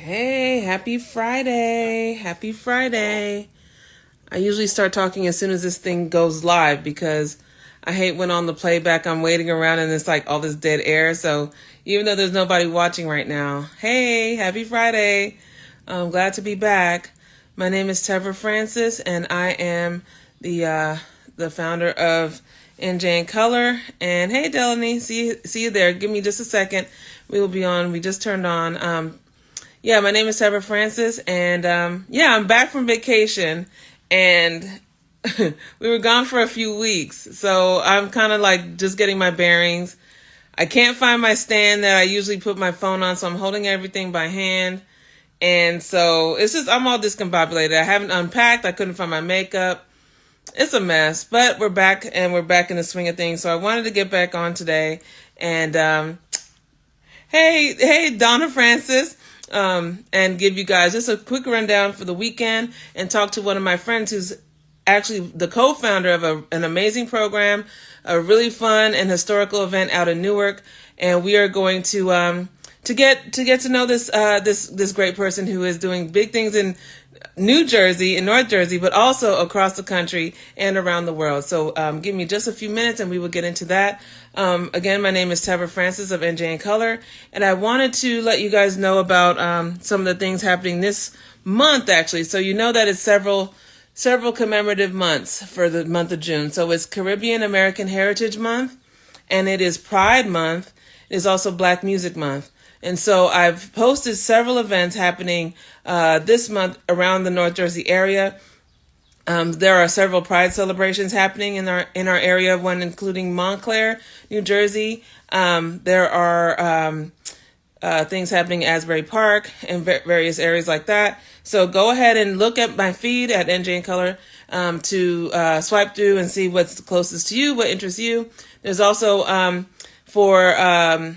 Hey, happy Friday. Happy Friday. I usually start talking as soon as this thing goes live because I hate when on the playback I'm waiting around and it's like all this dead air. So even though there's nobody watching right now, hey, happy Friday. I'm glad to be back. My name is Trevor Francis and I am the founder of NJ in Color. And hey, Delanie, see you there. Give me just a second. We will be on. We just turned on. Yeah, my name is Trevor Francis, and I'm back from vacation, and we were gone for a few weeks, so I'm kind of like just getting my bearings. I can't find my stand that I usually put my phone on, so I'm holding everything by hand, and so it's just I'm all discombobulated. I haven't unpacked. I couldn't find my makeup. It's a mess, but we're back, and we're back in the swing of things. So I wanted to get back on today, and hey, Donna Francis. And give you guys just a quick rundown for the weekend and talk to one of my friends who's actually the co-founder of an amazing program, a really fun and historical event out in Newark. And we are going to get to know this great person who is doing big things in New Jersey, in North Jersey, but also across the country and around the world. So give me just a few minutes and we will get into that. Again, my name is Trevor Francis of NJ in Color, and I wanted to let you guys know about some of the things happening this month, actually. So you know that it's several commemorative months for the month of June. So it's Caribbean American Heritage Month, and it is Pride Month. It is also Black Music Month. And so I've posted several events happening this month around the North Jersey area. There are several Pride celebrations happening in our area, one including Montclair, New Jersey. There are things happening at Asbury Park and various areas like that. So go ahead and look at my feed at NJ in Color to swipe through and see what's closest to you, what interests you. There's also for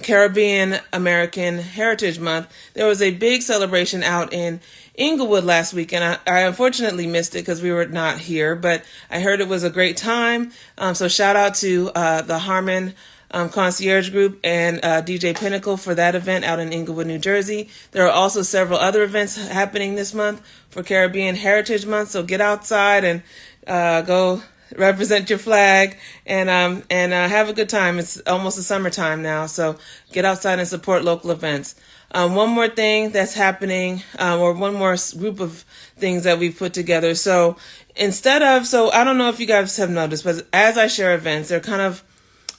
Caribbean American Heritage Month, there was a big celebration out in Inglewood last week, and I unfortunately missed it because we were not here, but I heard it was a great time. So shout out to the Harmon Concierge Group and DJ Pinnacle for that event out in Inglewood, New Jersey. There are also several other events happening this month for Caribbean Heritage Month, so get outside and go represent your flag and have a good time. It's almost the summertime now, so get outside and support local events. One more thing that's happening, or one more group of things that we've put together. So I don't know if you guys have noticed, but as I share events, they're kind of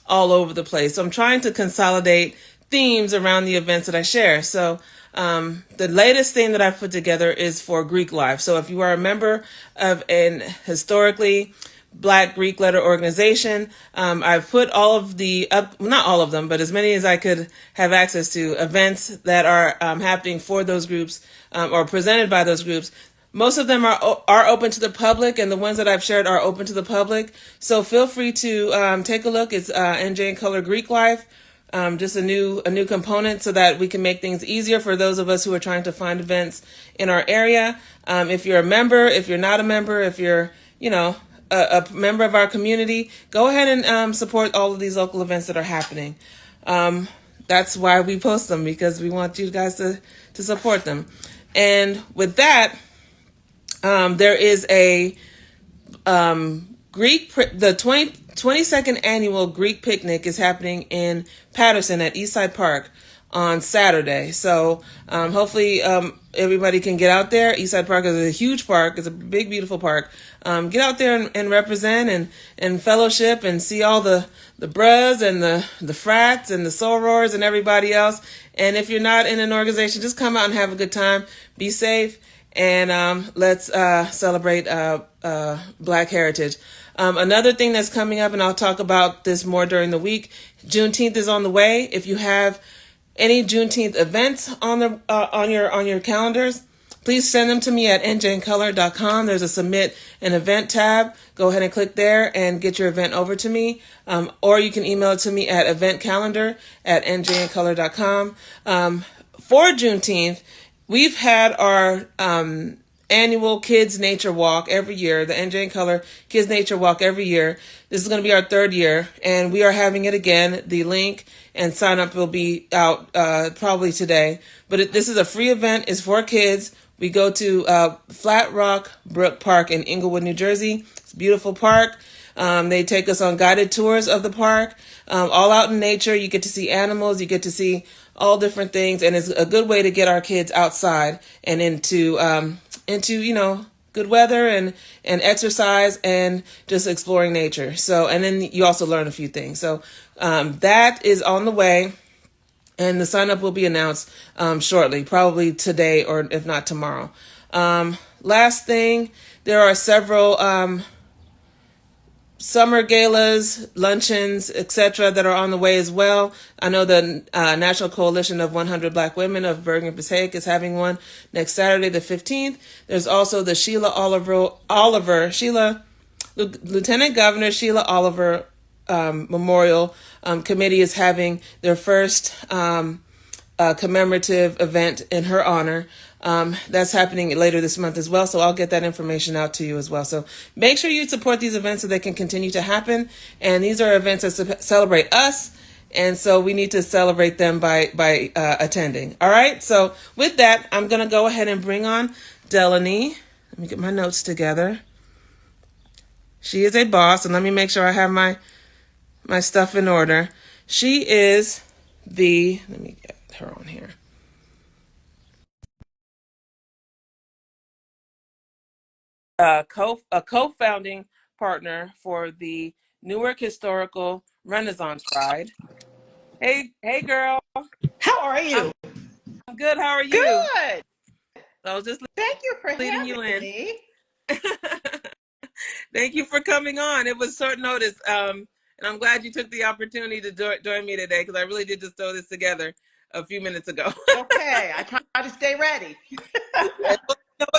all over the place. So I'm trying to consolidate themes around the events that I share. So the latest thing that I've put together is for Greek life. So if you are a member of an historically Black Greek letter organization, I've put all of not all of them, but as many as I could have access to events that are happening for those groups or presented by those groups. Most of them are open to the public, and the ones that I've shared are open to the public. So feel free to take a look. It's NJ in Color Greek Life, just a new component so that we can make things easier for those of us who are trying to find events in our area. If you're a member, if you're not a member, if you're a member of our community, go ahead and support all of these local events that are happening. That's why we post them, because we want you guys to support them. And with that, there is the 22nd annual Greek picnic is happening in Patterson at Eastside Park on Saturday. So hopefully everybody can get out there. Eastside Park is a huge park. It's a big, beautiful park. Get out there and represent and fellowship and see all the bros and the frats and the sorors and everybody else. And if you're not in an organization, just come out and have a good time. Be safe, and let's celebrate Black heritage. Another thing that's coming up, and I'll talk about this more during the week, Juneteenth is on the way. If you have any Juneteenth events on your calendars, please send them to me at njincolor.com. There's a submit an event tab. Go ahead and click there and get your event over to me. Or you can email it to me at eventcalendar@njincolor.com. For Juneteenth, we've had our annual Kids Nature Walk every year, the NJ in Color Kids Nature Walk every year. This is going to be our third year, and we are having it again. The link and sign up will be out probably today. But this is a free event. It's for kids. We go to Flat Rock Brook Park in Englewood, New Jersey. It's a beautiful park. They take us on guided tours of the park, all out in nature. You get to see animals. You get to see all different things, and it's a good way to get our kids outside and into good weather and exercise and just exploring nature. So, and then you also learn a few things. So that is on the way. And the sign up will be announced shortly, probably today or if not tomorrow. Last thing, there are several summer galas, luncheons, etc. that are on the way as well. I know the National Coalition of 100 Black Women of Bergen-Passaic is having one next Saturday, the 15th. There's also the Lieutenant Governor Sheila Oliver Memorial Committee is having their first commemorative event in her honor. That's happening later this month as well, so I'll get that information out to you as well. So make sure you support these events so they can continue to happen. And these are events that celebrate us, and so we need to celebrate them by attending. All right, so with that, I'm going to go ahead and bring on Delanie. Let me get my notes together. She is a boss, and let me make sure I have my stuff in order. She is let me get her on here. A co-founding partner for the Newark Historical Renaissance Ride. Hey, girl. How are you? I'm good. How are you? Good. I was just Thank you for leading you having in. me. Thank you for coming on. It was short notice, and I'm glad you took the opportunity to join me today because I really did just throw this together a few minutes ago. Okay, I try to stay ready.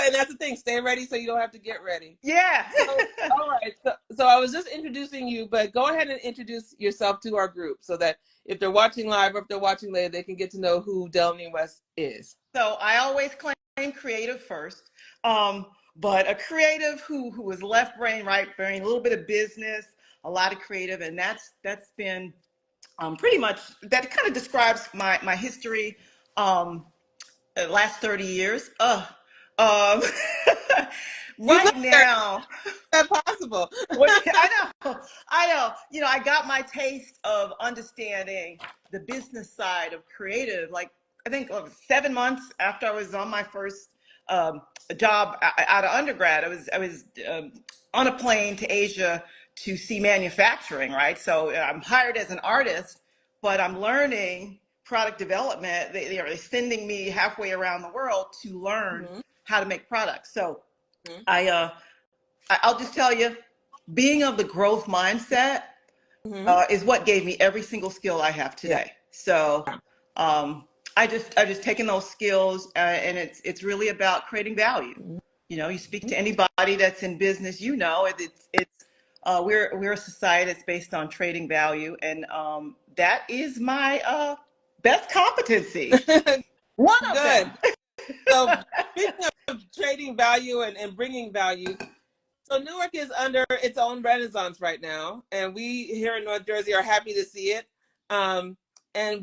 And that's the thing, stay ready so you don't have to get ready. Yeah. So, all right. So I was just introducing you, but go ahead and introduce yourself to our group so that if they're watching live or if they're watching later, they can get to know who Delanie West is. So I always claim creative first, but a creative who is left brain, right brain, a little bit of business, a lot of creative, and that's been pretty much, that kind of describes my history. The last 30 years. Um, You right now. that possible. I know. I got my taste of understanding the business side of creative. Like, I think 7 months after I was on my first job out of undergrad, I was on a plane to Asia to see manufacturing. Right, so I'm hired as an artist, but I'm learning product development. They are sending me halfway around the world to learn how to make products. So I'll just tell you, being of the growth mindset is what gave me every single skill I have today. Yeah. So I just taken those skills, and it's really about creating value. You speak to anybody that's in business, we're a society that's based on trading value, and that is my best competency. One of Good. them. So speaking of trading value and bringing value, so Newark is under its own renaissance right now, and we here in North Jersey are happy to see it. And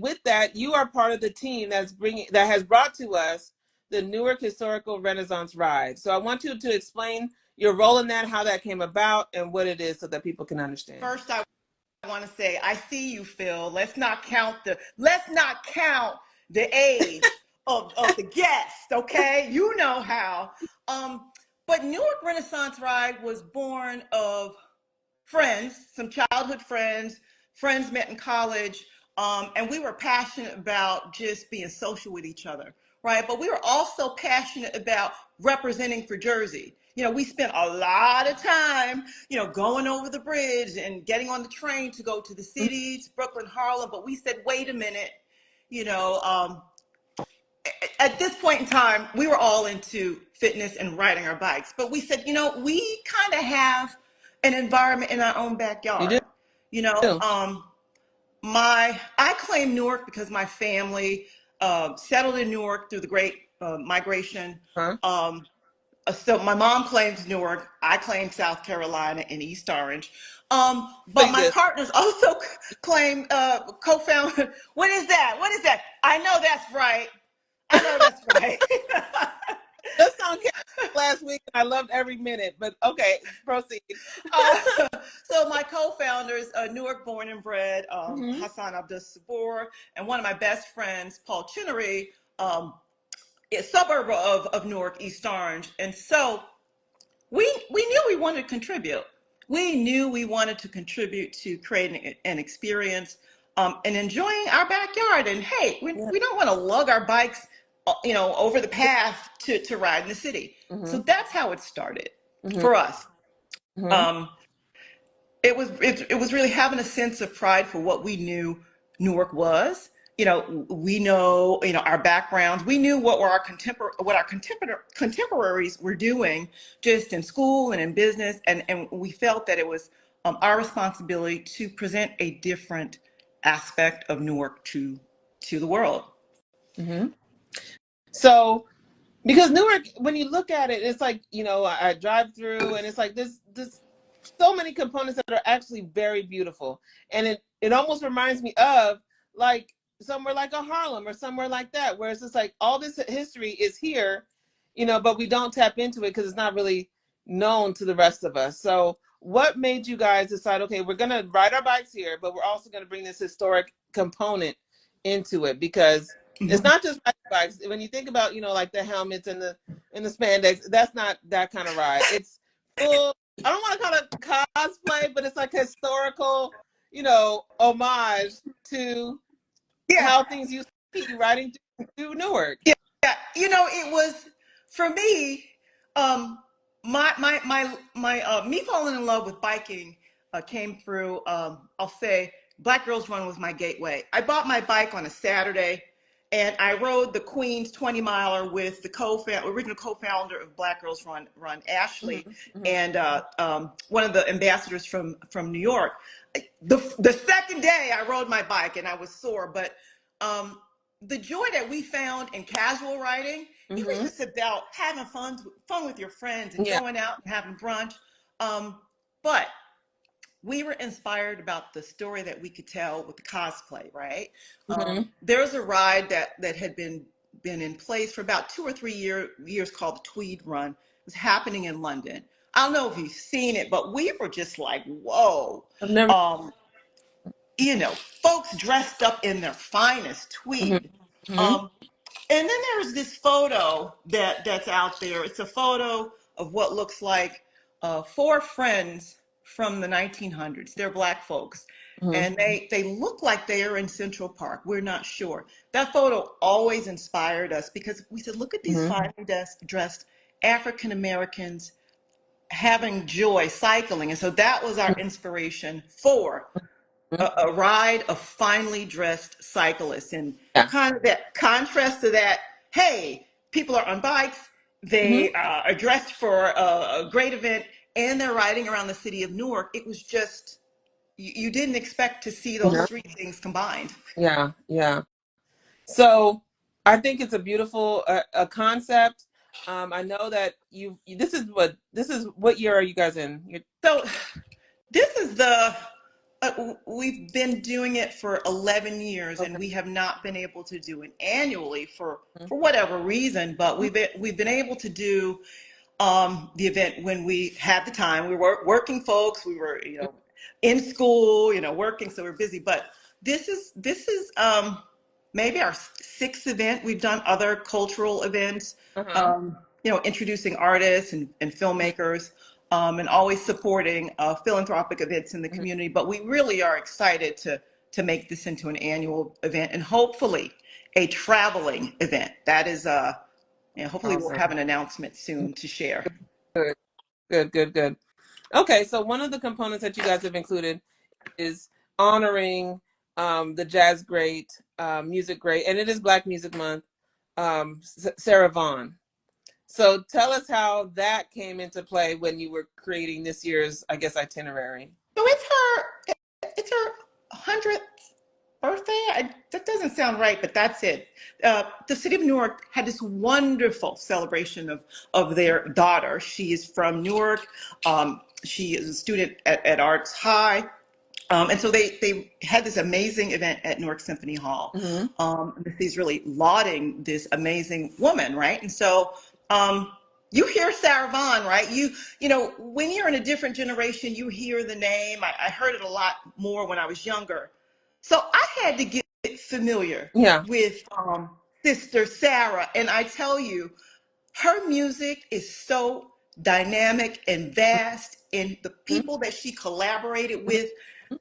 with that, you are part of the team that has brought to us the Newark Historical Renaissance Ride. So I want you to explain your role in that, how that came about, and what it is, so that people can understand. First, I want to say, I see you, Phil. Let's not count the age of the guests, okay? You know how. But Newark Renaissance Ride was born of friends, some childhood friends met in college, and we were passionate about just being social with each other, right? But we were also passionate about representing for Jersey. We spent a lot of time, going over the bridge and getting on the train to go to the cities, Brooklyn, Harlem. But we said, wait a minute, at this point in time, we were all into fitness and riding our bikes. But we said, we kind of have an environment in our own backyard. You do? I claim Newark because my family settled in Newark through the Great Migration. So my mom claims Newark, I claim South Carolina and East Orange. But Big my this. partners also claim co-founder. What is that? What is that? I know that's right. I know that's right. This song came last week and I loved every minute, but okay, proceed. So my co-founders, Newark born and bred, Mm-hmm. Hassan Abdus Sabor, and one of my best friends, Paul Chinnery, a suburb of Newark, East Orange. And so we knew we wanted to contribute. We knew we wanted to contribute to creating an experience and enjoying our backyard. And hey, Yeah. we don't want to lug our bikes, over the path to ride in the city. So Mm-hmm. that's how it started Mm-hmm. for us. Mm-hmm. Um, it was really having a sense of pride for what we knew Newark was. We know, our backgrounds. We knew what our contemporaries were doing just in school and in business, and we felt that it was our responsibility to present a different aspect of Newark to the world. Mm-hmm. So because Newark, when you look at it, it's like, I drive through and it's like this so many components that are actually very beautiful. And it almost reminds me of like somewhere like a Harlem or somewhere like that, where it's just like all this history is here, but we don't tap into it because it's not really known to the rest of us. So what made you guys decide, okay, we're going to ride our bikes here, but we're also going to bring this historic component into it? Because it's Mhm. not just bikes. When you think about, like the helmets and the spandex, that's not that kind of ride. It's full. I don't want to call it cosplay, but it's like historical, homage to Yeah, how things used to be riding through Newark. yeah, yeah. It was for me. Um, me falling in love with biking came through. I'll say Black Girls Run was my gateway. I bought my bike on a Saturday, and I rode the Queens 20 miler with the original co-founder of Black Girls Run, Ashley, Mm-hmm, mm-hmm, and one of the ambassadors from New York. The second day I rode my bike and I was sore, but um, the joy that we found in casual riding, it was mm-hmm. just about having fun with your friends and Yeah. going out and having brunch. But we were inspired about the story that we could tell with the cosplay, right? Mm-hmm, There's a ride that had been in place for about 2 or 3 years called the Tweed Run. It was happening in London. I don't know if you've seen it, but we were just like, whoa. I've never. Um, Folks dressed up in their finest Mm-hmm, tweed. mm-hmm, Um, and then there's this photo that's out there. It's a photo of what looks like four friends from the 1900s. They're Black folks. mm-hmm. And they look like they are in Central Park. We're not sure. That photo always inspired us because we said, look at these Mm-hmm. finely dressed African Americans having joy cycling. And so that was our inspiration for a ride of finely dressed cyclists, and Yeah. kind of that contrast to that. Hey, people are on bikes, Mm-hmm. they are dressed for a great event, and they're riding around the city of Newark. It was just you didn't expect to see those Yeah. three things combined. Yeah. Yeah. So I think it's a beautiful a concept. I know that this is what year are you guys in? So this is the we've been doing it for 11 years, and Okay. we have not been able to do it annually for whatever reason, but we've been able to do the event when we had the time. We were working folks. We were, in school, working, so we're busy. But this is maybe our sixth event. We've done other cultural events, Uh-huh. introducing artists and filmmakers, and always supporting philanthropic events in the Mhm. community. But we really are excited to make this into an annual event and hopefully a traveling event. That is hopefully we'll Awesome. have an announcement soon to share. Good. Good. Good. Good. Okay. So one of the components that you guys have included is honoring the jazz great, music great, and it is Black Music Month, Sarah Vaughan. So tell us how that came into play when you were creating this year's, I guess, itinerary. So it's her 100th. birthday? That doesn't sound right, but that's it. The city of Newark had this wonderful celebration of their daughter. She is from Newark. She is a student at Arts High. And so they had this amazing event at Newark Symphony Hall. Mm-hmm. He's really lauding this amazing woman, right? And so you hear Sarah Vaughan, right? You know, when you're in a different generation, you hear the name. I heard it a lot more when I was younger. So I had to get familiar Yeah. with Sister Sarah. And I tell you, her music is so dynamic and vast, and the people that she collaborated with,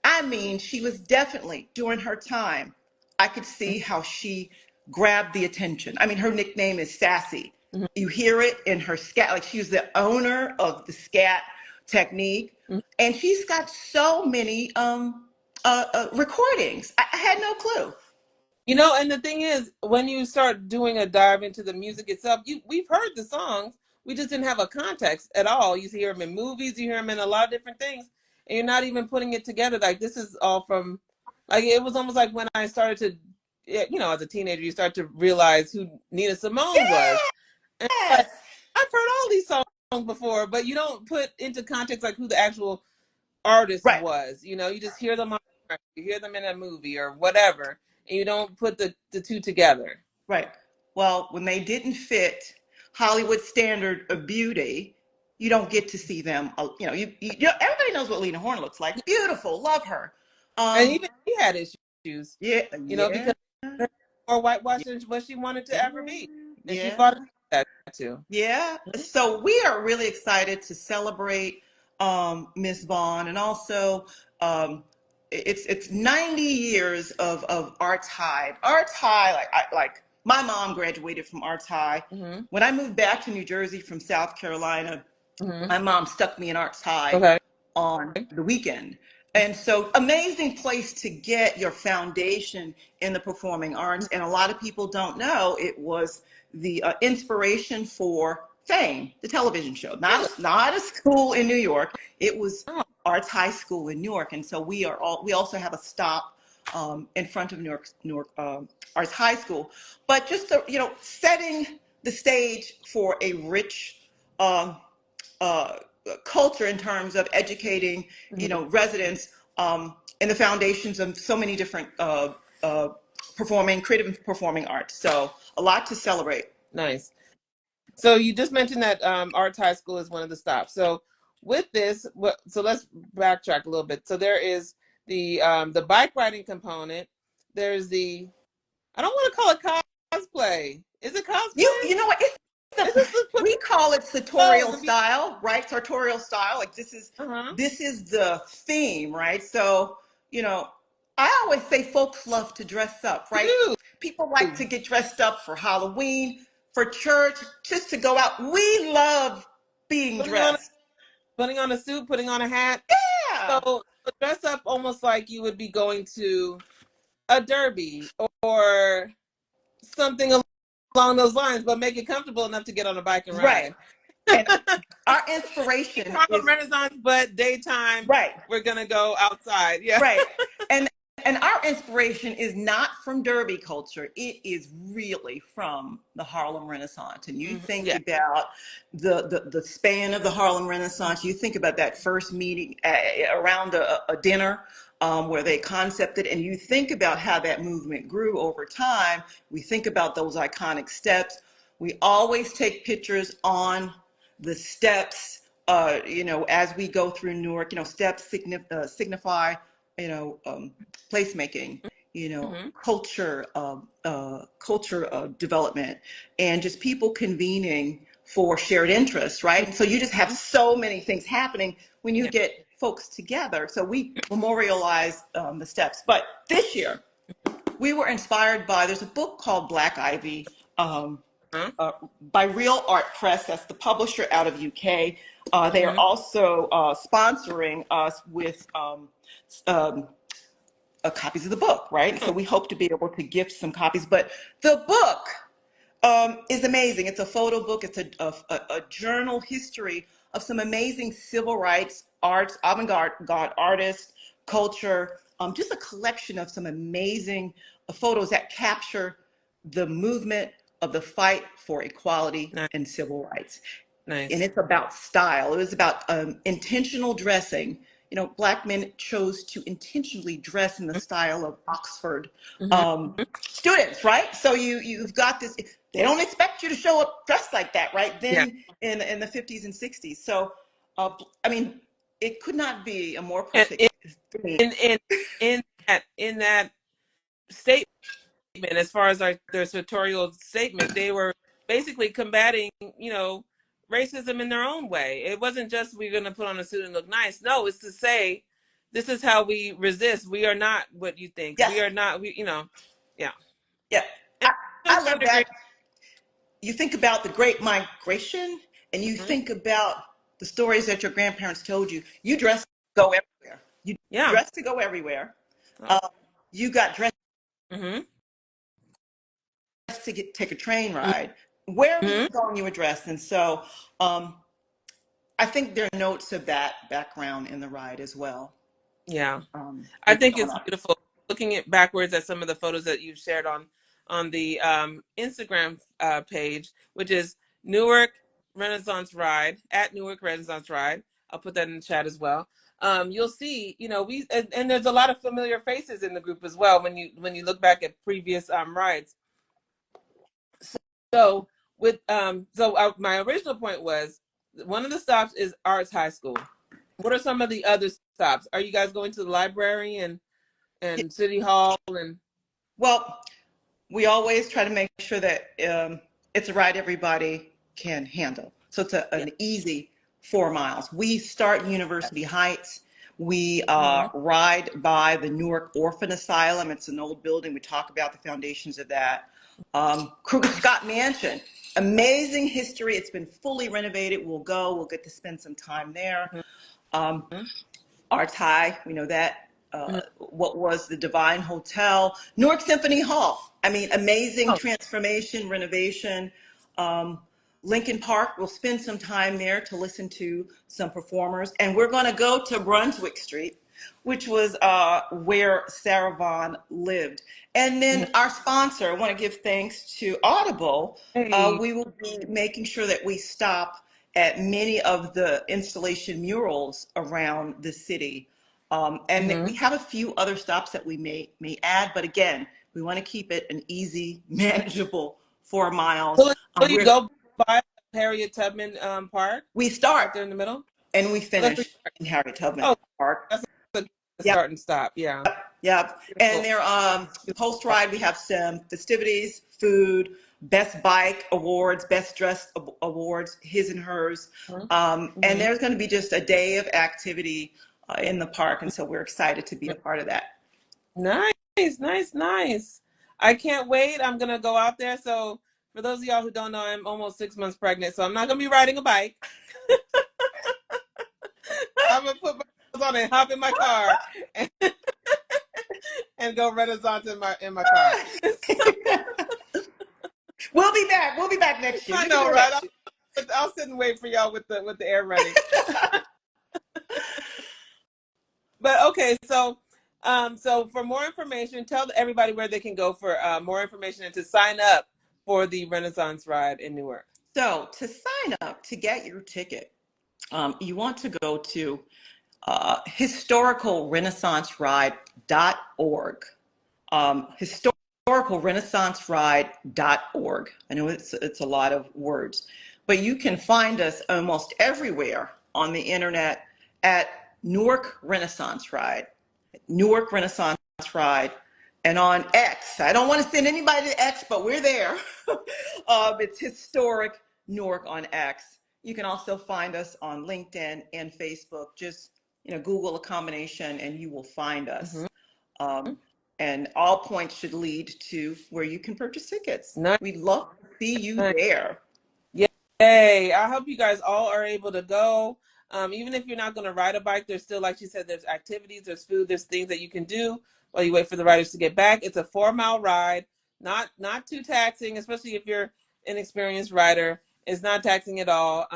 I mean, she was definitely during her time. I could see how she grabbed the attention. I mean, her nickname is Sassy. Mm-hmm. You hear it in her scat, like she was the owner of the scat technique, and she's got so many recordings. I had no clue. You know, and the thing is, when you start doing a dive into the music itself, we've heard the songs. We just didn't have a context at all. You hear them in movies, you hear them in a lot of different things, and you're not even putting it together. Like this is all from, like it was almost like when I started to, you know, as a teenager, you start to realize who Nina Simone was, and like Yes, I've heard all these songs before, but you don't put into context like who the actual artist right. was. You know, you just hear them on, you hear them in a movie or whatever, and you don't put the two together. Right. Well, when they didn't fit Hollywood standard of beauty, you don't get to see them. You know, everybody knows what Lena Horne looks like. Beautiful, love her. And Um, even she had issues, yeah, you know, yeah, because more whitewashed yeah, than what she wanted to ever yeah, be, and she yeah. fought that too. Yeah. So we are really excited to celebrate Miss Vaughn, and also it's 90 years of Arts High. Arts High, like my mom graduated from Arts High. Mm-hmm. When I moved back to New Jersey from South Carolina, Mm-hmm. my mom stuck me in Arts High Okay. on the weekend. And so, amazing place to get your foundation in the performing arts. And a lot of people don't know it was the inspiration for Fame, the television show. Not a school in New York. It was Oh, Arts High School in Newark. And so we also have a stop in front of Newark Arts High School. But just you know, setting the stage for a rich um, uh, culture in terms of educating, you mm-hmm. know, residents in the foundations of so many different creative and performing arts. So a lot to celebrate. Nice. So you just mentioned that Arts High School is one of the stops. So with this, so let's backtrack a little bit. So there is the bike riding component. There's the, I don't want to call it cosplay. Is it cosplay? You know what? It's just the put We call it clothes sartorial and be. style, right? Sartorial style. Like Uh-huh. this is the theme, right? So, you know, I always say folks love to dress up, right? You People like do. to get dressed up for Halloween, for church, just to go out. We love being Putting on dressed. putting on a suit, putting on a hat. Yeah. So dress up almost like you would be going to a derby or something along those lines, but make it comfortable enough to get on a bike and Right. ride. And our inspiration Harlem is Renaissance, but daytime right. we're gonna go outside. Yeah. Right. And our inspiration is not from Derby culture. It is really from the Harlem Renaissance. And you think Yeah. about the span of the Harlem Renaissance. You think about that first meeting around a dinner where they concepted, and you think about how that movement grew over time. We think about those iconic steps. We always take pictures on the steps, you know, as we go through Newark. You know, steps signify, you know, placemaking, you know, Mm-hmm. culture development, and just people convening for shared interests, right? And so you just have so many things happening when you Yeah. get folks together. So we memorialize the steps. But this year, we were inspired by, there's a book called Black Ivy, um, Huh? by Real Art Press. That's the publisher out of UK. They are Mm-hmm. also sponsoring us with um, copies of the book, right? And so we hope to be able to gift some copies. But the book is amazing. It's a photo book. It's a journal history of some amazing civil rights arts, avant-garde artists, culture, just a collection of some amazing photos that capture the movement of the fight for equality Nice. and civil rights. And Nice. it's about style. It was about intentional dressing. You know, Black men chose to intentionally dress in the style of Oxford Mm-hmm. students, right? So you've got this. They don't expect you to show up dressed like that, right? Yeah. Then in the 50s and 60s. So, I mean, it could not be a more And perfect thing. in that statement, as far as their sartorial statement, they were basically combating, racism in their own way. It wasn't just we're going to put on a suit and look nice. No, it's to say this is how we resist. We are not what you think. Yes, We are not. Yeah. yeah. And I, to a I certain love degree. that. You think about the Great Migration, and you Mhm. think about the stories that your grandparents told you. You dress to go everywhere. You Yeah. dress to go everywhere. Um, you got dressed Mm-hmm. to take a train ride. Wherever you Mm-hmm. were going, you were dressed. And so um, I think there are notes of that background in the ride as well. Yeah. I With think growing it's up. beautiful. Looking at backwards at some of the photos that you've shared on the Instagram page, which is Newark Renaissance Ride at Newark Renaissance Ride. I'll put that in the chat as well. You'll see, and there's a lot of familiar faces in the group as well when you look back at previous rides. So my original point was one of the stops is Arts High School. What are some of the other stops? Are you guys going to the library and City Hall and Well, we always try to make sure that it's a ride everybody can handle. So it's yeah. an easy 4 miles. We start in University Heights. We Mm-hmm. ride by the Newark Orphan Asylum. It's an old building. We talk about the foundations of that. Kruger Scott Mansion, amazing history. It's been fully renovated. We'll get to spend some time there. Um, Arts High, we know that. Mm-hmm. What was the Divine Hotel? Newark Symphony Hall. I mean, amazing Oh, transformation, renovation. Um, Lincoln Park, we'll spend some time there to listen to some performers. And we're going to go to Brunswick Street, which was where Sarah Vaughan lived. And then our sponsor, I want to give thanks to Audible. hey. We will be making sure that we stop at many of the installation murals around the city. And we Mm-hmm. have a few other stops that we may add, but again, we want to keep it an easy, manageable 4 miles. Will you go by Harriet Tubman Park We start right there in the middle? and we Oh, that's where finish you start. in Harriet Tubman Oh, Park. that's a good Yep, start and stop. Yeah. yep. And Beautiful. there, Beautiful. post ride, we have some festivities, food, best bike awards, best dress awards, his and hers. And Mm-hmm. there's going to be just a day of activity in the park. And so we're excited to be a part of that. Nice, nice, nice. I can't wait. I'm gonna go out there. So for those of y'all who don't know, I'm almost 6 months pregnant, so I'm not gonna be riding a bike. I'm gonna put my clothes on and hop in my car and, and go Renaissance in my car. We'll be back. We'll be back next year. I You can do know, it right? next year. I'll sit and wait for y'all with the air running. But okay, so for more information, tell everybody where they can go for more information and to sign up for the Renaissance Ride in Newark. So to sign up to get your ticket, you want to go to historicalrenaissanceride.org. Historicalrenaissanceride.org. I know it's a lot of words, but you can find us almost everywhere on the internet at Newark Renaissance Ride, Newark Renaissance Ride, and on X. I don't want to send anybody to X, but we're there. It's Historic Newark on X. You can also find us on LinkedIn and Facebook. Just Google a combination, and you will find us. Mm-hmm. Um, and all points should lead to where you can purchase tickets. Nice. We'd love to see you there. Yay. I hope you guys all are able to go. Even if you're not going to ride a bike, there's still, like she said, there's activities, there's food, there's things that you can do while you wait for the riders to get back. It's a 4 mile ride, not too taxing, especially if you're an experienced rider. It's not taxing at all.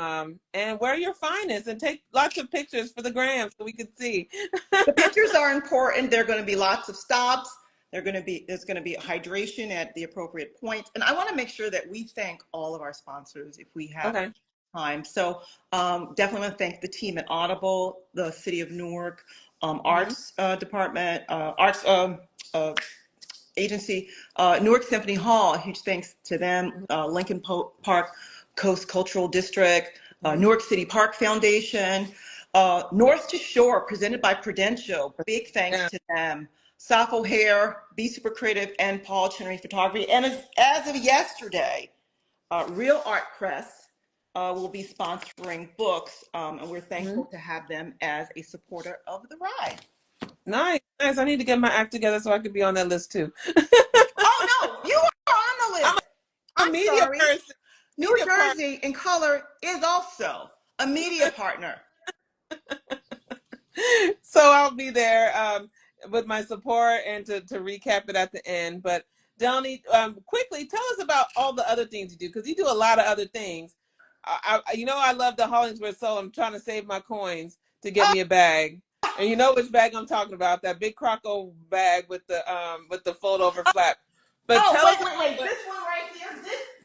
And wear your finest and take lots of pictures for the gram so we can see. The pictures are important. There are going to be lots of stops. There's going to be hydration at the appropriate point. And I want to make sure that we thank all of our sponsors if we have Okay. time. So definitely want to thank the team at Audible, the City of Newark, Mm-hmm. Arts Department, Arts Agency, Newark Symphony Hall. Huge thanks to them. Lincoln Park Coast Cultural District, Mm-hmm. Newark City Park Foundation, North to Shore, presented by Prudential. Big thanks Yeah. to them. Sappho Hair, Be Super Creative, and Paul Chinnery Photography. And as of yesterday, Real Art Press will be sponsoring books, and we're Mm-hmm. thankful to have them as a supporter of the ride. Nice, nice. I need to get my act together so I could be on that list too. Oh no, you are on the I'm list. a I'm media sorry. person, New media partner. Jersey in color is also a media partner. So I'll be there with my support and to recap it at the end. But Delanie, quickly tell us about all the other things you do because you do a lot of other things. I love the Hollingsworth Soul. I'm trying to save my coins to get Oh, me a bag, and you know which bag I'm talking about, that big Croco bag with the fold over flap. But oh, tell us wait. about This one right here.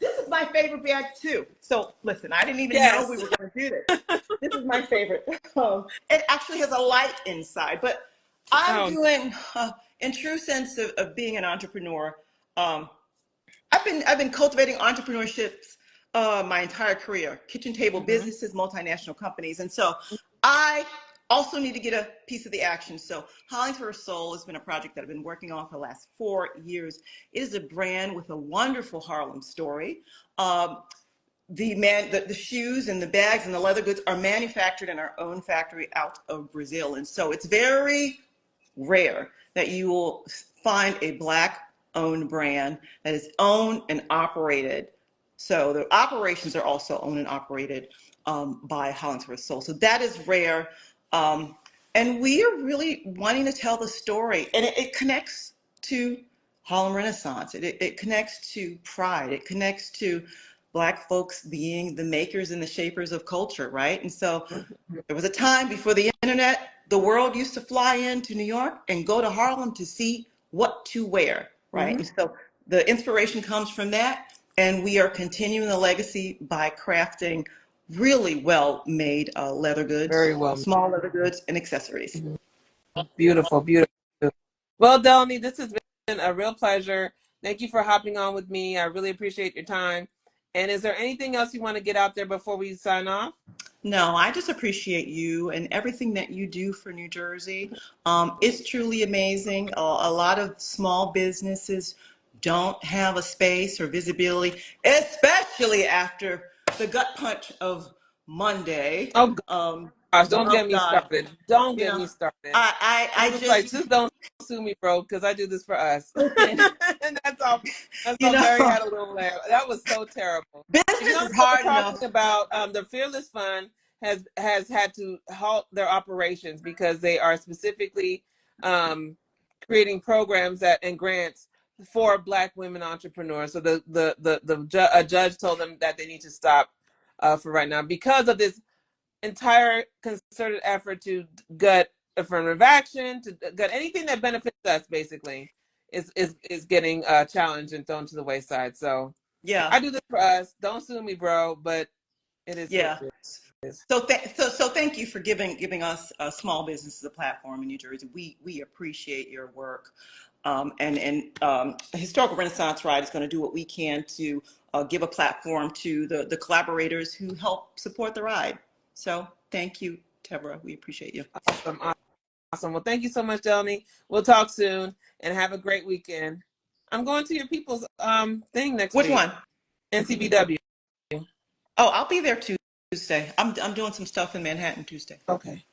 This is my favorite bag too. So listen, I didn't even know yes. we were going to do this. This is my favorite. It actually has a light inside, but I'm Oh. doing, in true sense of being an entrepreneur. Um, I've been cultivating entrepreneurships my entire career, kitchen table Mm-hmm. businesses, multinational companies, and so I also need to get a piece of the action. So Hollingsworth Soul has been a project that I've been working on for the last 4 years. It is a brand with a wonderful Harlem story. The shoes and the bags and the leather goods are manufactured in our own factory out of Brazil, and so it's very rare that you will find a black owned brand that is owned and operated. So the operations are also owned and operated by Hollingsworth Soul. So that is rare. Um, and we are really wanting to tell the story. And it connects to Harlem Renaissance. It connects to pride. It connects to Black folks being the makers and the shapers of culture, right? And so there was a time before the internet, the world used to fly into New York and go to Harlem to see what to wear, right? Mm-hmm. And so the inspiration comes from that. And we are continuing the legacy by crafting really well made leather goods, Very well. small leather goods, and accessories. Mhm. Beautiful, beautiful. Well, Delanie, this has been a real pleasure. Thank you for hopping on with me. I really appreciate your time. And is there anything else you want to get out there before we sign off? No, I just appreciate you and everything that you do for New Jersey. It's truly amazing. A lot of small businesses don't have a space or visibility, especially after the gut punch of Monday. Oh gosh, don't Oh get me God, started. Don't you get know, me started. I I'm just like, just, just don't sue me, bro, because I do this for us. listen, And that's all. That's you all. Mary know, had a little laugh. That was so terrible. If you business don't is know what hard we're talking enough. about, the Fearless Fund has had to halt their operations because they are specifically um, creating programs that and grants for Black women entrepreneurs. So a judge told them that they need to stop for right now because of this entire concerted effort to gut affirmative action, to gut anything that benefits us, basically, is getting challenged and thrown to the wayside. So Yeah, I do this for us. Don't sue me, bro, but it is what yeah. it is. So thank you for giving us small businesses a platform in New Jersey. We appreciate your work, and Historical Renaissance Ride is going to do what we can to give a platform to the collaborators who help support the ride. So thank you, Tebra. We appreciate you. Awesome, awesome. Well, thank you so much, Delanie. We'll talk soon and have a great weekend. I'm going to your people's thing next Which week, one? NCBW. Oh, I'll be there Tuesday. I'm doing some stuff in Manhattan Tuesday. Okay,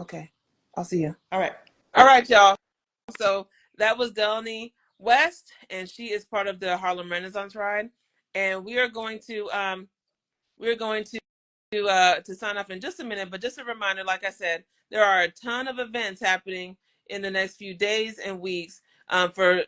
okay. I'll see you. All right. All right, y'all. So that was Delanie West, and she is part of the Harlem Renaissance Ride. And we are going to sign off in just a minute. But just a reminder, like I said, there are a ton of events happening in the next few days and weeks for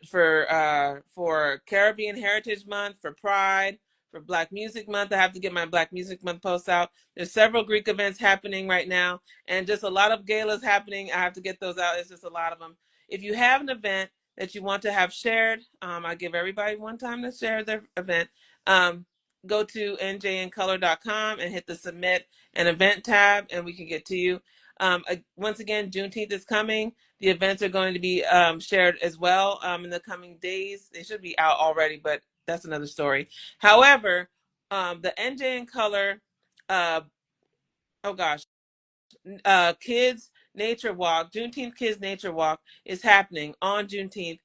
Caribbean Heritage Month, for Pride, for Black Music Month. I have to get my Black Music Month posts out. There's several Greek events happening right now, and just a lot of galas happening. I have to get those out. It's just a lot of them. If you have an event that you want to have shared, I give everybody one time to share their event. Go to njncolor.com and hit the submit an event tab, and we can get to you. Once again, Juneteenth is coming. The events are going to be shared as well in the coming days. They should be out already, but that's another story. However, the NJ in Color, oh gosh, Kids Nature Walk, Juneteenth Kids Nature Walk is happening on Juneteenth,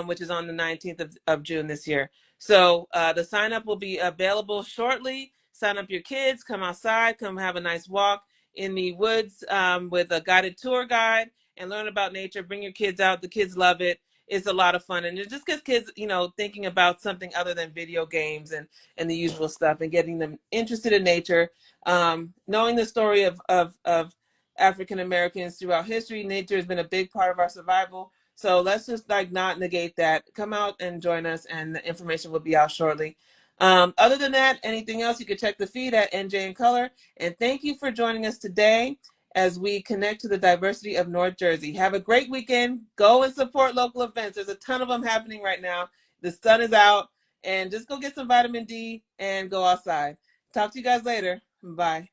which is on the 19th of June this year. So the sign up will be available shortly. Sign up your kids, come outside, come have a nice walk in the woods with a guided tour guide and learn about nature. Bring your kids out. The kids love it. It's a lot of fun. And it just gets kids, thinking about something other than video games and the usual stuff and getting them interested in nature. Knowing the story of African Americans throughout history. Nature has been a big part of our survival. So let's just not negate that. Come out and join us, and the information will be out shortly. Other than that, anything else, you can check the feed at NJ in Color. And thank you for joining us today as we connect to the diversity of North Jersey. Have a great weekend. Go and support local events. There's a ton of them happening right now. The sun is out, and just go get some vitamin D and go outside. Talk to you guys later. Bye.